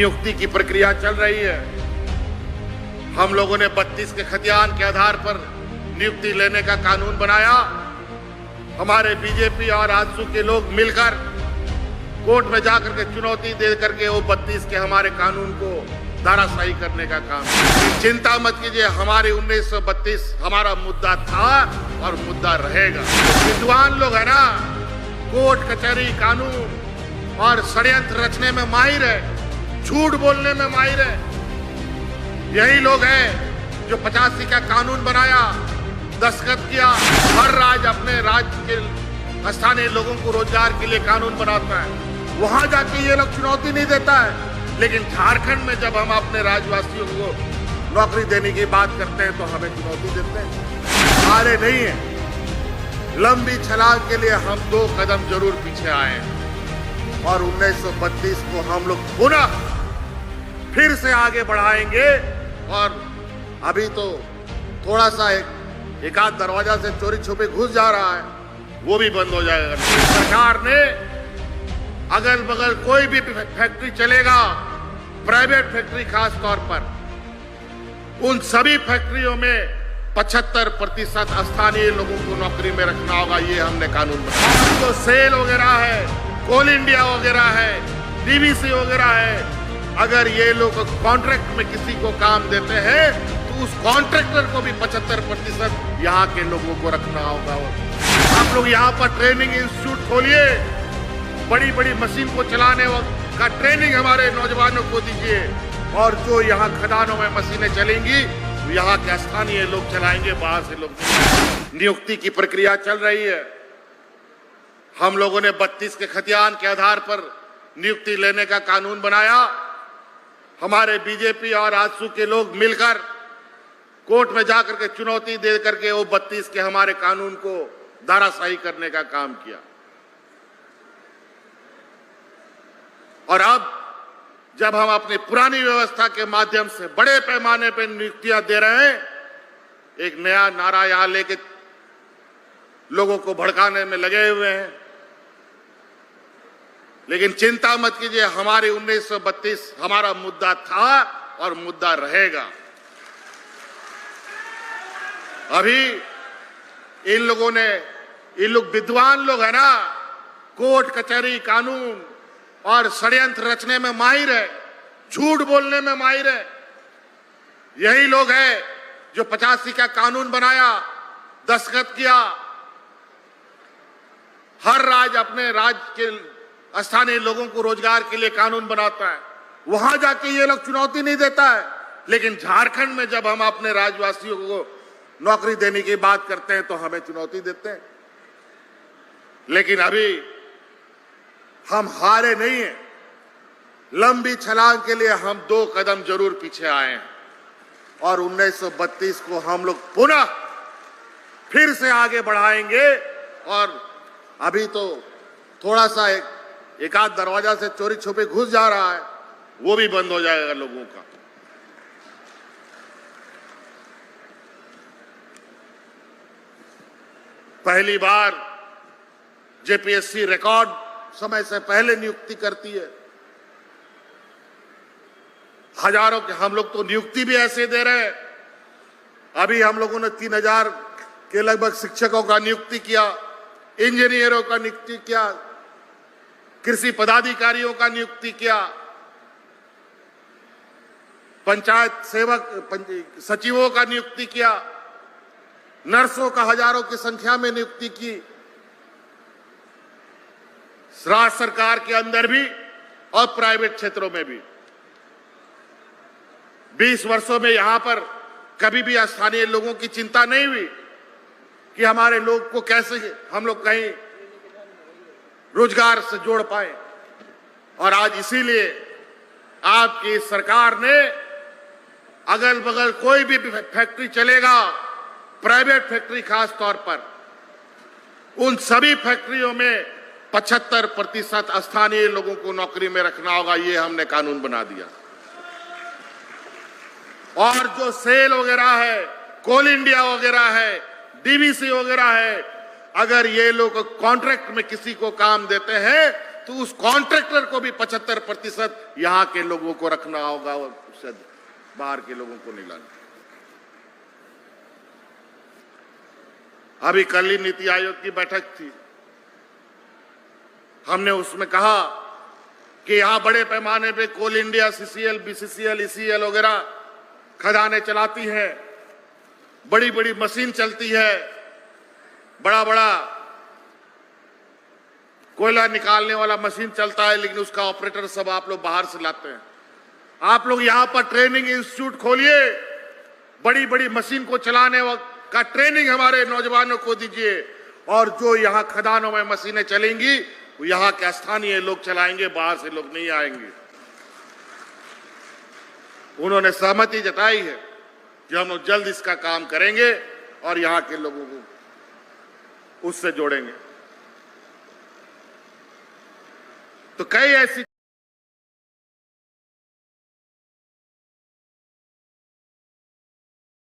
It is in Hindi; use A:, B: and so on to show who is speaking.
A: नियुक्ति की प्रक्रिया चल रही है। हम लोगों ने 32 के खतियान के आधार पर नियुक्ति लेने का कानून बनाया। हमारे बीजेपी और आजसू के लोग मिलकर कोर्ट में जाकर के चुनौती दे करके वो 32 के हमारे कानून को धाराशाही करने का काम। चिंता मत कीजिए, हमारे 1932 हमारा मुद्दा था और मुद्दा रहेगा। विद्वान लोग है ना, कोर्ट कचहरी कानून और षड्यंत्र रचने में माहिर है, झूठ बोलने में माहिर है। यही लोग हैं जो 85 का कानून बनाया, दस्तखत किया। हर राज्य अपने राज्य के स्थानीय लोगों को रोजगार के लिए कानून बनाता है, वहां जाके ये लोग चुनौती नहीं देता है। लेकिन झारखंड में जब हम अपने राज्यवासियों को नौकरी देने की बात करते हैं तो हमें चुनौती देते हैं। हारे नहीं है, लंबी छलांग के लिए हम 2 कदम जरूर पीछे आए हैं और 1932 को हम लोग पुनः फिर से आगे बढ़ाएंगे। और अभी तो थोड़ा सा एक आध दरवाजा से चोरी छुपे घुस जा रहा है, वो भी बंद हो जाएगा। सरकार ने अगल बगल कोई भी फैक्ट्री चलेगा, प्राइवेट फैक्ट्री खास तौर पर, उन सभी फैक्ट्रियों में 75% स्थानीय लोगों को नौकरी में रखना होगा। ये हमने कानून बनाया। तो सेल वगैरह है, कोल इंडिया वगैरह है, डीवीसी वगैरह है, अगर ये लोग कॉन्ट्रैक्ट में किसी को काम देते हैं तो उस कॉन्ट्रैक्टर को भी 75% यहाँ के लोगों को रखना होगा। आप लोग यहाँ पर ट्रेनिंग इंस्टीट्यूट खोलिए, बड़ी बड़ी मशीन को चलाने का ट्रेनिंग हमारे नौजवानों को दीजिए। और जो यहाँ खदानों में मशीनें चलेंगी तो यहाँ के स्थानीय लोग चलाएंगे, बाहर से लोग। नियुक्ति की प्रक्रिया चल रही है। हम लोगों ने 32 के खतियान के आधार पर नियुक्ति लेने का कानून बनाया। हमारे बीजेपी और आजसू के लोग मिलकर कोर्ट में जाकर के चुनौती दे करके वो 32 के हमारे कानून को धाराशाही करने का काम किया। और अब जब हम अपनी पुरानी व्यवस्था के माध्यम से बड़े पैमाने पर नियुक्तियां दे रहे हैं, एक नया नारा यहां लेके लोगों को भड़काने में लगे हुए हैं। लेकिन चिंता मत कीजिए, हमारे 1932 हमारा मुद्दा था और मुद्दा रहेगा। अभी इन लोग विद्वान लोग है ना, कोर्ट कचहरी कानून और षड्यंत्र रचने में माहिर है, झूठ बोलने में माहिर है। यही लोग हैं जो 85 का कानून बनाया, दस्तखत किया। हर राज्य अपने राज्य के स्थानीय लोगों को रोजगार के लिए कानून बनाता है, वहां जाके ये लोग चुनौती नहीं देता है। लेकिन झारखंड में जब हम अपने राज्यवासियों को नौकरी देने की बात करते हैं तो हमें चुनौती देते हैं। लेकिन अभी हम हारे नहीं हैं, लंबी छलांग के लिए हम 2 कदम जरूर पीछे आए हैं और 1932 को हम लोग पुनः फिर से आगे बढ़ाएंगे। और अभी तो थोड़ा सा एक आध दरवाजा से चोरी छुपे घुस जा रहा है, वो भी बंद हो जाएगा लोगों का। पहली बार जेपीएससी रिकॉर्ड समय से पहले नियुक्ति करती है। हजारों के हम लोग तो नियुक्ति भी ऐसे दे रहे हैं। अभी हम लोगों ने 3000 के लगभग शिक्षकों का नियुक्ति किया, इंजीनियरों का नियुक्ति किया, कृषि पदाधिकारियों का नियुक्ति किया, पंचायत सेवक सचिवों का नियुक्ति किया, नर्सों का हजारों की संख्या में नियुक्ति की। राज्य सरकार के अंदर भी और प्राइवेट क्षेत्रों में भी 20 वर्षों में यहां पर कभी भी स्थानीय लोगों की चिंता नहीं हुई कि हमारे लोग को कैसे हम लोग कहीं रोजगार से जोड़ पाए। और आज इसीलिए आपकी सरकार ने अगल बगल कोई भी फैक्ट्री चलेगा, प्राइवेट फैक्ट्री खास तौर पर, उन सभी फैक्ट्रियों में 75% स्थानीय लोगों को नौकरी में रखना होगा। ये हमने कानून बना दिया। और जो सेल वगैरह है, कोल इंडिया वगैरह है, डीवीसी वगैरह है, अगर ये लोग कॉन्ट्रैक्ट में किसी को काम देते हैं तो उस कॉन्ट्रैक्टर को भी 75% यहां के लोगों को रखना होगा, उससे बाहर के लोगों को नहीं लाना। अभी कल ही नीति आयोग की बैठक थी, हमने उसमें कहा कि यहां बड़े पैमाने पे कोल इंडिया, सीसीएल, बीसीसीएल, ईसीएल वगैरह खदानें चलाती है, बड़ी बड़ी मशीन चलती है, बड़ा बड़ा कोयला निकालने वाला मशीन चलता है, लेकिन उसका ऑपरेटर सब आप लोग बाहर से लाते हैं। आप लोग यहां पर ट्रेनिंग इंस्टीट्यूट खोलिए, बड़ी बड़ी मशीन को चलाने का ट्रेनिंग हमारे नौजवानों को दीजिए, और जो यहां खदानों में मशीनें चलेंगी वो यहां के स्थानीय लोग चलाएंगे, बाहर से लोग नहीं आएंगे। उन्होंने सहमति जताई है कि हम लोग जल्द इसका काम करेंगे और यहां के लोगों को उससे जोड़ेंगे। तो कई ऐसी